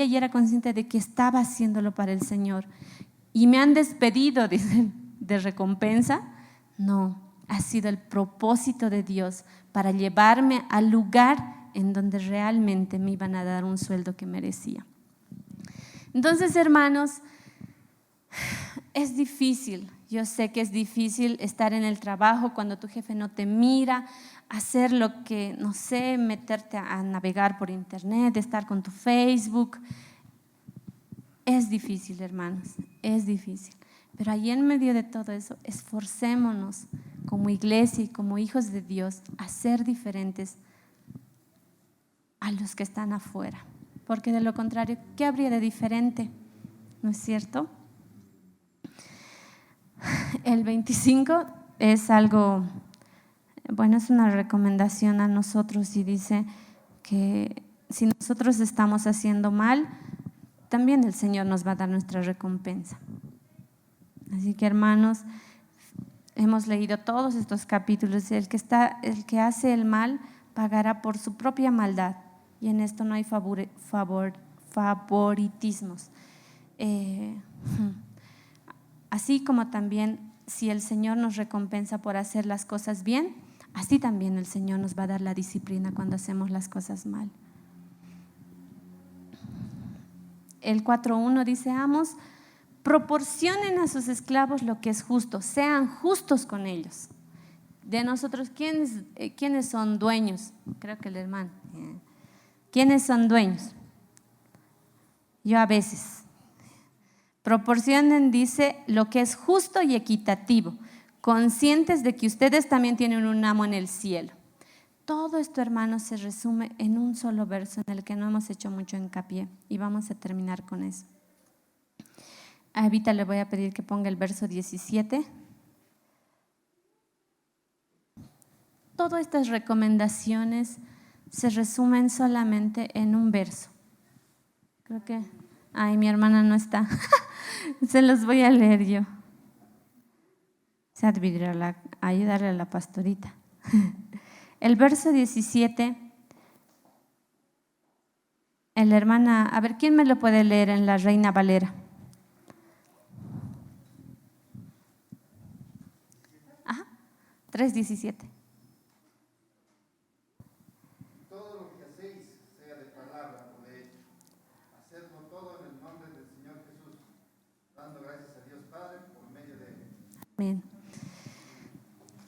y era consciente de que estaba haciéndolo para el Señor. Y me han despedido, dice, de recompensa. No, ha sido el propósito de Dios para llevarme al lugar en donde realmente me iban a dar un sueldo que merecía. Entonces, hermanos, es difícil. Yo sé que es difícil estar en el trabajo cuando tu jefe no te mira, hacer lo que, no sé, meterte a navegar por internet, estar con tu Facebook. Es difícil, hermanos, es difícil. Pero ahí en medio de todo eso, esforcémonos como iglesia y como hijos de Dios a ser diferentes a los que están afuera. Porque de lo contrario, ¿qué habría de diferente? ¿No es cierto? El 25 es algo, bueno, es una recomendación a nosotros y dice que si nosotros estamos haciendo mal, también el Señor nos va a dar nuestra recompensa. Así que, hermanos, hemos leído todos estos capítulos. El que hace el mal pagará por su propia maldad, y en esto no hay favoritismos. Así como también si el Señor nos recompensa por hacer las cosas bien, así también el Señor nos va a dar la disciplina cuando hacemos las cosas mal. El 4.1 dice, amos, proporcionen a sus esclavos lo que es justo, sean justos con ellos. De nosotros, ¿quiénes son dueños? Creo que el hermano. ¿Quiénes son dueños? Yo a veces. Proporcionen, dice, lo que es justo y equitativo, conscientes de que ustedes también tienen un amo en el cielo. Todo esto, hermanos, se resume en un solo verso en el que no hemos hecho mucho hincapié y vamos a terminar con eso. A Evita le voy a pedir que ponga el verso 17. Todas estas recomendaciones se resumen solamente en un verso. Creo que, mi hermana no está. Se los voy a leer yo. Se advirtió ayudarle a la pastorita. El verso 17, la hermana, a ver, ¿quién me lo puede leer en la Reina Valera? 3:17. Todo lo que hacéis, sea de palabra o de hecho, hacedlo todo en el nombre del Señor Jesús, dando gracias a Dios Padre por medio de Él. Amén.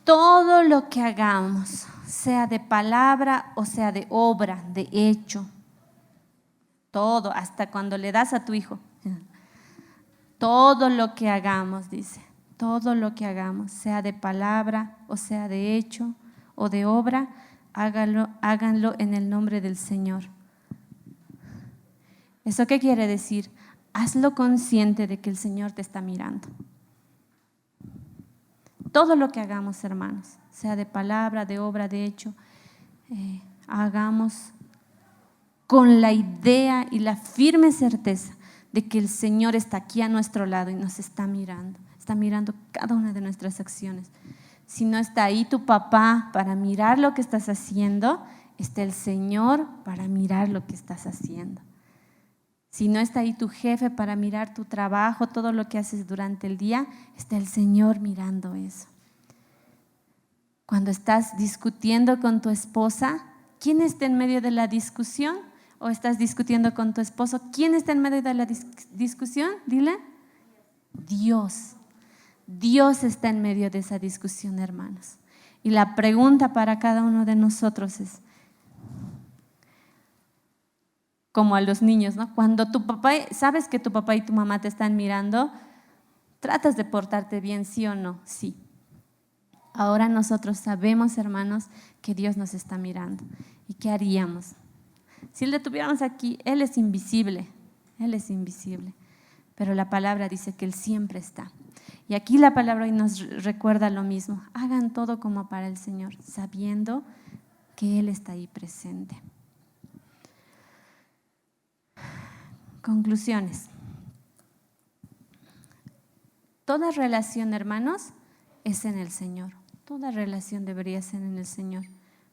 Todo lo que hagamos, sea de palabra o sea de obra, de hecho, todo, hasta cuando le das a tu hijo, todo lo que hagamos, dice, todo lo que hagamos, sea de palabra o sea de hecho o de obra, háganlo en el nombre del Señor. ¿Eso qué quiere decir? Hazlo consciente de que el Señor te está mirando. Todo lo que hagamos, hermanos, sea de palabra, de obra, de hecho, hagamos con la idea y la firme certeza de que el Señor está aquí a nuestro lado y nos está mirando cada una de nuestras acciones. Si no está ahí tu papá para mirar lo que estás haciendo, está el Señor para mirar lo que estás haciendo. Si no está ahí tu jefe para mirar tu trabajo, todo lo que haces durante el día, está el Señor mirando eso. Cuando estás discutiendo con tu esposa, ¿quién está en medio de la discusión? ¿O estás discutiendo con tu esposo? ¿Quién está en medio de la discusión? Dile. Dios. Dios está en medio de esa discusión, hermanos. Y la pregunta para cada uno de nosotros es, como a los niños, ¿no? Cuando tu papá, sabes que tu papá y tu mamá te están mirando, ¿tratas de portarte bien, sí o no? Sí. Ahora nosotros sabemos, hermanos, que Dios nos está mirando. ¿Y qué haríamos? Si le tuviéramos aquí, Él es invisible, pero la palabra dice que Él siempre está. Y aquí la palabra hoy nos recuerda lo mismo. Hagan todo como para el Señor, sabiendo que Él está ahí presente. Conclusiones. Toda relación, hermanos, es en el Señor. Toda relación debería ser en el Señor.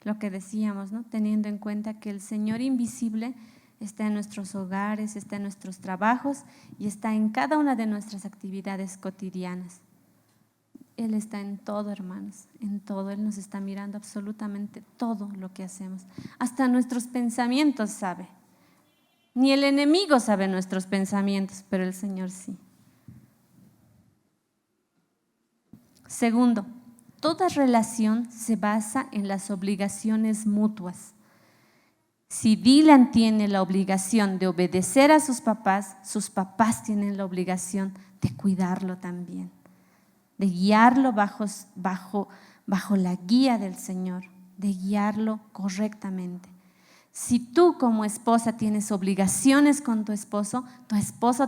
Lo que decíamos, ¿no? Teniendo en cuenta que el Señor invisible está en nuestros hogares, está en nuestros trabajos y está en cada una de nuestras actividades cotidianas. Él está en todo, hermanos, en todo. Él nos está mirando absolutamente todo lo que hacemos. Hasta nuestros pensamientos sabe. Ni el enemigo sabe nuestros pensamientos, pero el Señor sí. Segundo, toda relación se basa en las obligaciones mutuas. Si Dylan tiene la obligación de obedecer a sus papás tienen la obligación de cuidarlo también, de guiarlo bajo la guía del Señor, de guiarlo correctamente. Si tú como esposa tienes obligaciones con tu esposo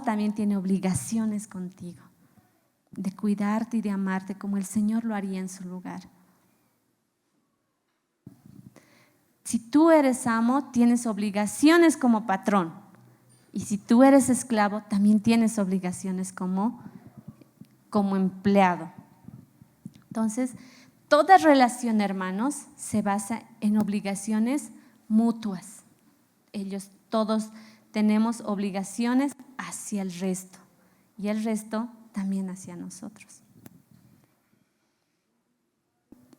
también tiene obligaciones contigo, de cuidarte y de amarte como el Señor lo haría en su lugar. Si tú eres amo, tienes obligaciones como patrón. Y si tú eres esclavo, también tienes obligaciones como empleado. Entonces, toda relación, hermanos, se basa en obligaciones mutuas. Todos tenemos obligaciones hacia el resto y el resto también hacia nosotros.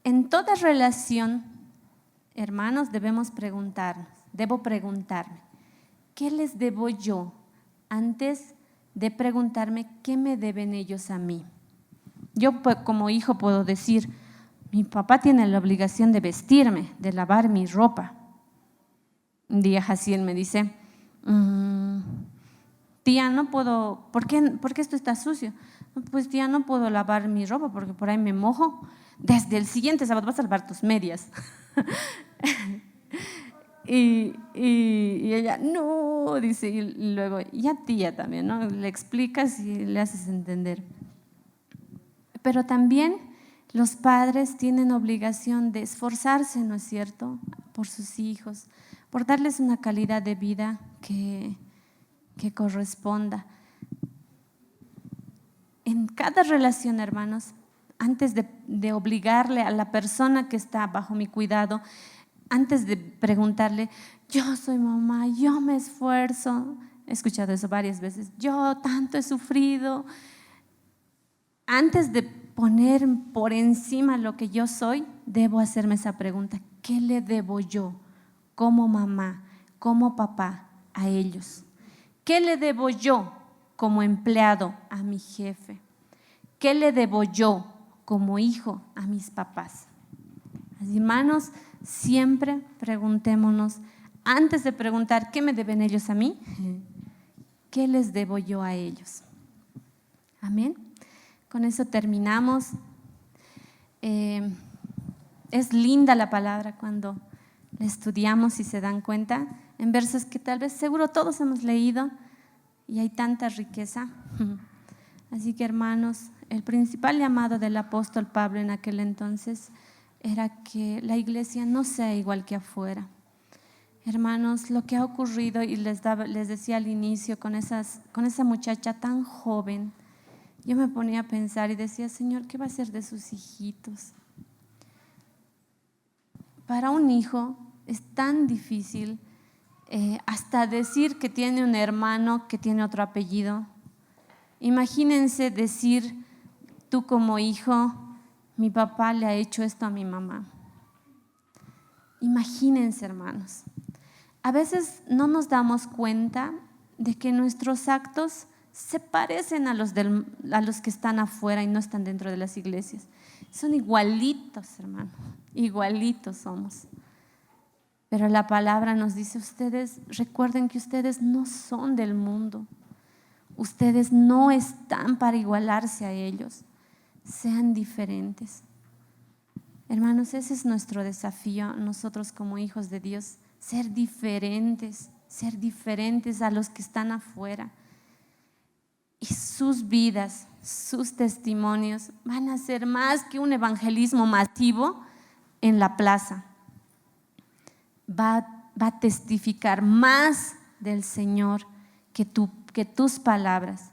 En toda relación, hermanos, debo preguntarme, ¿qué les debo yo antes de preguntarme qué me deben ellos a mí? Yo como hijo puedo decir, mi papá tiene la obligación de vestirme, de lavar mi ropa. Un día Jaciel me dice, tía, no puedo, ¿por qué esto está sucio? Pues tía, no puedo lavar mi ropa porque por ahí me mojo. Desde el siguiente sábado vas a lavar tus medias. y ella, no, dice, y luego, ya tía también, ¿no? Le explicas y le haces entender. Pero también los padres tienen obligación de esforzarse, ¿no es cierto?, por sus hijos, por darles una calidad de vida que corresponda. En cada relación, hermanos, antes de obligarle a la persona que está bajo mi cuidado, antes de preguntarle, yo soy mamá, yo me esfuerzo, he escuchado eso varias veces, yo tanto he sufrido. Antes de poner por encima lo que yo soy, debo hacerme esa pregunta, ¿qué le debo yo como mamá, como papá a ellos? ¿Qué le debo yo como empleado a mi jefe? ¿Qué le debo yo como hijo a mis papás? Así, hermanos, siempre preguntémonos, antes de preguntar ¿qué me deben ellos a mí? ¿Qué les debo yo a ellos? Amén. Con eso terminamos. Es linda la palabra cuando la estudiamos y se dan cuenta en versos que tal vez seguro todos hemos leído y hay tanta riqueza. Así que, hermanos, el principal llamado del apóstol Pablo en aquel entonces era que la iglesia no sea igual que afuera. Hermanos, lo que ha ocurrido, y les decía al inicio con esa muchacha tan joven, yo me ponía a pensar y decía, Señor, ¿qué va a hacer de sus hijitos? Para un hijo es tan difícil hasta decir que tiene un hermano que tiene otro apellido. Imagínense decir tú como hijo, mi papá le ha hecho esto a mi mamá. Imagínense, hermanos. A veces no nos damos cuenta de que nuestros actos se parecen a los que están afuera y no están dentro de las iglesias. Son igualitos, hermano, igualitos somos. Pero la palabra nos dice, ustedes, recuerden que ustedes no son del mundo. Ustedes no están para igualarse a ellos. Sean diferentes. Hermanos, ese es nuestro desafío, nosotros como hijos de Dios, ser diferentes a los que están afuera. Y sus vidas, sus testimonios van a ser más que un evangelismo masivo en la plaza. Va a testificar más del Señor que tus palabras,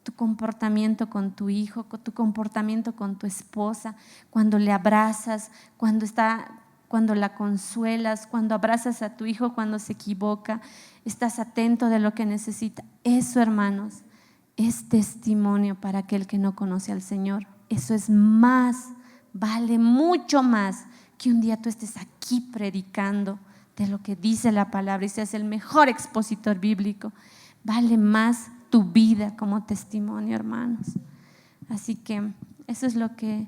tu comportamiento con tu hijo, tu comportamiento con tu esposa, cuando le abrazas, cuando la consuelas, cuando abrazas a tu hijo cuando se equivoca, estás atento de lo que necesita. Eso, hermanos, es testimonio para aquel que no conoce al Señor. Eso es más, vale mucho más que un día tú estés aquí predicando de lo que dice la palabra y seas el mejor expositor bíblico. Vale más tu vida como testimonio, hermanos. Así que eso es lo que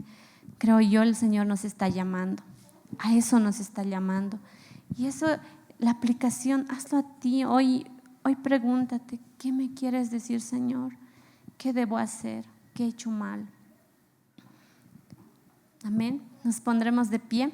creo yo el Señor nos está llamando. A eso nos está llamando. Y eso, la aplicación, hazlo a ti. Hoy pregúntate, ¿qué me quieres decir, Señor? ¿Qué debo hacer? ¿Qué he hecho mal? Amén. Nos pondremos de pie.